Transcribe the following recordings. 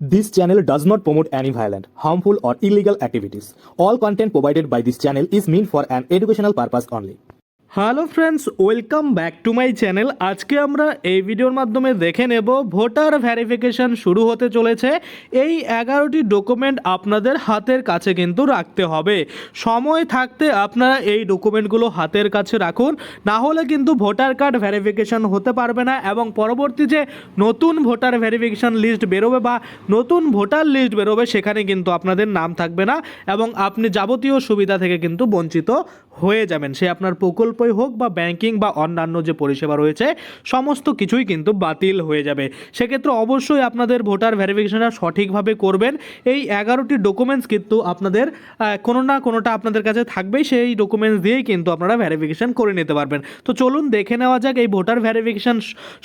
This channel does not promote any violent, harmful, or illegal activities. All content provided by this channel is meant for an educational purpose only. Hello friends, welcome back to my channel. আজকে আমরা এই ভিডিওর মাধ্যমে দেখে নেব voter verification শুরু হতে চলেছে। এই 11টি ডকুমেন্ট আপনাদের হাতের কাছে কিন্তু রাখতে হবে। সময় থাকতে আপনারা এই ডকুমেন্টগুলো হাতের কাছে রাখুন, না হলে কিন্তু ভোটার কার্ড ভেরিফিকেশন হতে পারবে না এবং পরবর্তী যে নতুন ভোটার ভেরিফিকেশন লিস্ট বেরোবে বা নতুন ভোটার লিস্ট বেরোবে সেখানে কিন্তু আপনাদের নাম থাকবে না এবং আপনি যাবতীয় সুবিধা থেকে কিন্তু বঞ্চিত হয়ে যাবেন। সে আপনার প্রকল্পই হোক বা ব্যাংকিং বা অন্যান্য যে পরিষেবা রয়েছে সমস্ত কিছুই কিন্তু বাতিল হয়ে যাবে। সেক্ষেত্রে অবশ্যই আপনাদের ভোটার ভেরিফিকেশনটা সঠিকভাবে করবেন। এই 11টি ডকুমেন্টস কিন্তু আপনাদের কোনো না কোনোটা আপনাদের কাছে থাকবেই, সেই ডকুমেন্টস দিয়েই কিন্তু আপনারা ভেরিফিকেশন করে নিতে পারবেন। তো চলুন দেখে নেওয়া যাক এই ভোটার ভেরিফিকেশন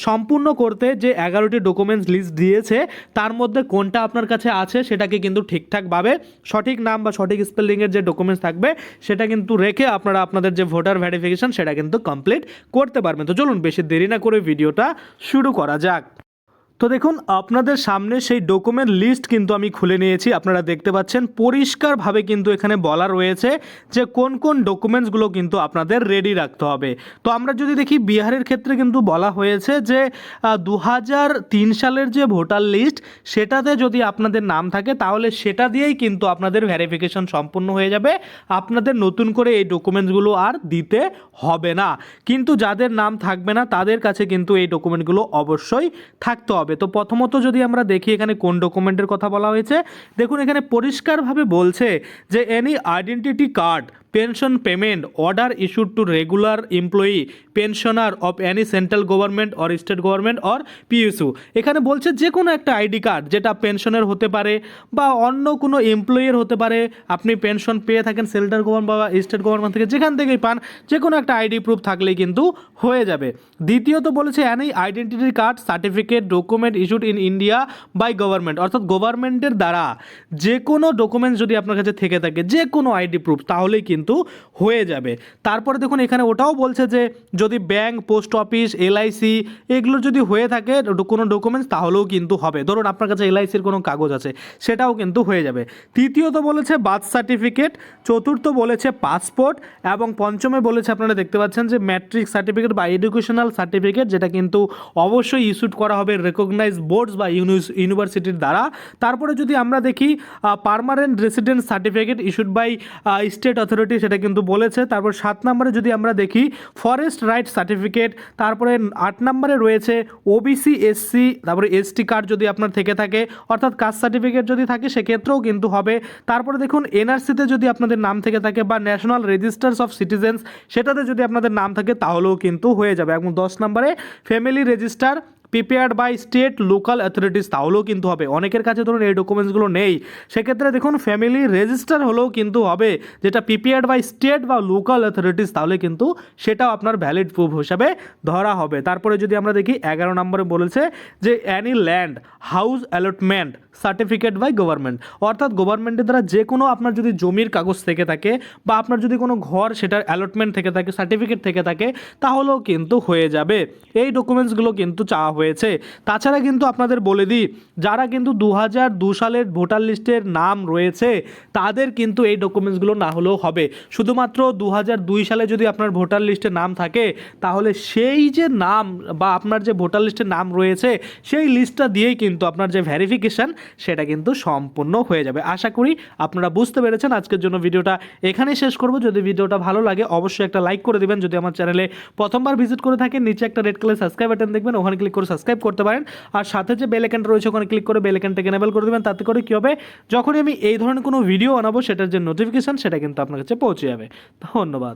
সম্পূর্ণ করতে যে 11টি ডকুমেন্টস লিস্ট দিয়েছে তার মধ্যে কোনটা আপনার কাছে আছে সেটাকে কিন্তু ঠিকঠাকভাবে সঠিক নাম বা সঠিক স্পেলিংয়ের যে ডকুমেন্টস থাকবে সেটা কিন্তু রেখে আপনারা আপনাদের যে ভোটার ভেরিফিকেশন সেটা কিন্তু কমপ্লিট করতে পারবেন। তো চলুন বেশি দেরি না করে ভিডিওটা শুরু করা যাক। তো দেখুন আপনাদের সামনে সেই ডকুমেন্ট লিস্ট কিন্তু আমি খুলে নিয়েছি। আপনারা দেখতে পাচ্ছেন পরিষ্কারভাবে কিন্তু এখানে বলা রয়েছে যে কোন কোন ডকুমেন্টসগুলো কিন্তু আপনাদের রেডি রাখতে হবে। তো আমরা যদি দেখি বিহারের ক্ষেত্রে কিন্তু বলা হয়েছে যে 2003 সালের যে ভোটার লিস্ট সেটাতে যদি আপনাদের নাম থাকে তাহলে সেটা দিয়েই কিন্তু আপনাদের ভেরিফিকেশন সম্পূর্ণ হয়ে যাবে। আপনাদের নতুন করে এই ডকুমেন্টসগুলো আর দিতে হবে না। কিন্তু যাদের নাম থাকবে না তাদের কাছে কিন্তু এই ডকুমেন্টগুলো অবশ্যই থাকতে হবে। তো প্রথমত যদি আমরা দেখি এখানে কোন ডকুমেন্টের কথা বলা হয়েছে, দেখুন এখানে পরিষ্কারভাবে বলছে যে any identity card, pension payment order issued to regular employee pensioner of any central government or state government or PSU. এখানে বলছে যে কোনো একটা আইডি কার্ড যেটা পেনশনের হতে পারে বা অন্য কোনো এমপ্লয়ির হতে পারে, আপনি পেনশন পেয়ে থাকেন সেন্ট্রাল গভর্নমেন্ট বা স্টেট গভর্নমেন্ট থেকে যেখান থেকেই পান, যে কোনো একটা আইডি প্রুফ থাকলেই কিন্তু হয়ে যাবে। দ্বিতীয়ত বলেছে any identity card certificate document issued in India by government, অর্থাৎ গভর্নমেন্টের দ্বারা যে কোনো ডকুমেন্টস যদি আপনার কাছে থেকে থাকে যে কোনো আইডি প্রুফ তাহলেই কিন্তু হয়ে যাবে। তারপরে দেখুন এখানে ওটাও বলছে যে যদি ব্যাংক, পোস্ট অফিস, এলআইসি এগুলো যদি হয়ে থাকে কোনো ডকুমেন্টস তাহলেও কিন্তু হবে। ধরুন আপনার কাছে এলআইসির কোনো কাগজ আছে সেটাও কিন্তু হয়ে যাবে। তৃতীয়ত বলেছে বার্থ সার্টিফিকেট, চতুর্থ বলেছে পাসপোর্ট এবং পঞ্চমে বলেছে আপনারা দেখতে পাচ্ছেন যে ম্যাট্রিক সার্টিফিকেট বা এডুকেশনাল সার্টিফিকেট, যেটা কিন্তু অবশ্যই ইস্যুড করা হবে রেকগনাইজড বোর্ডস বা ইউনিভার্সিটির দ্বারা। তারপরে যদি আমরা দেখি permanent residence certificate issued by state authority, সেটা কিন্তু বলেছে। তারপর 7 নম্বরে যদি আমরা দেখি ফরেস্ট রাইট সার্টিফিকেট, তারপরে 8 নম্বরে রয়েছে ওবিসি এসসি, তারপরে এসটি কার্ড যদি আপনার থেকে থাকে অর্থাৎ কাস্ট সার্টিফিকেট যদি থাকে সেক্ষেত্রেও কিন্তু হবে। তারপরে দেখুন এনআরসিতে যদি আপনাদের নাম থেকে থাকে বা ন্যাশনাল রেজিস্টার্স অফ সিটিজেন্স সেটাতে যদি আপনাদের নাম থাকে তাহলেও কিন্তু হয়ে যাবে। এবং 10 নম্বরে family register prepared by state local authorities তাহলেও কিন্তু হবে। অনেকের কাছে ধরুন এই ডকুমেন্টসগুলো নেই, সেক্ষেত্রে দেখুন ফ্যামিলি রেজিস্টার হলেও কিন্তু হবে, যেটা প্রিপেয়ার্ড বাই স্টেট বা লোকাল অথরিটিস, তাহলে কিন্তু সেটাও আপনার ভ্যালিড প্রুফ হিসাবে ধরা হবে। তারপরে যদি আমরা দেখি 11 নম্বরে বলেছে যে any land house allotment certificate by government, অর্থাৎ গভর্নমেন্টের দ্বারা যে কোনো আপনার যদি জমির কাগজ থেকে থাকে বা আপনার যদি কোনো ঘর সেটার অ্যালটমেন্ট থেকে থাকে, সার্টিফিকেট থেকে থাকে তাহলেও কিন্তু হয়ে যাবে। এই ডকুমেন্টসগুলো কিন্তু চাওয়া হয়েছে। তাছাড়া কিন্তু আপনাদের বলে দিই যারা কিন্তু 2002 সালের ভোটার লিস্টের নাম রয়েছে তাদের কিন্তু এই ডকুমেন্টসগুলো না হলেও হবে। শুধুমাত্র 2002 সালে যদি আপনার ভোটার লিস্টে নাম থাকে তাহলে সেই যে নাম বা আপনার যে ভোটার লিস্টের নাম রয়েছে সেই লিস্টটা দিয়েই কিন্তু আপনার যে ভেরিফিকেশান সেটা কিন্তু সম্পূর্ণ হয়ে যাবে। আশা করি আপনারা বুঝতে পেরেছেন। আজকের জন্য ভিডিওটা এখানেই শেষ করব। যদি ভিডিওটা ভালো লাগে অবশ্যই একটা লাইক করে দেবেন। যদি আমার চ্যানেলে প্রথমবার ভিজিট করে থাকেন নিচে একটা রেড কালার সাবস্ক্রাইব বাটন দেখবেন, ওখানে ক্লিক করে সাবস্ক্রাইব করতে পারেন। আর সাথে যে বেল আইকনটা রয়েছে ওখানে ক্লিক করে বেল আইকনটাকে এনেবল করে দেবেন। তাতে করে কী হবে, যখনই আমি এই ধরনের কোনো ভিডিও বানাবো সেটার যে নোটিফিকেশান সেটা কিন্তু আপনার কাছে পৌঁছে যাবে। ধন্যবাদ।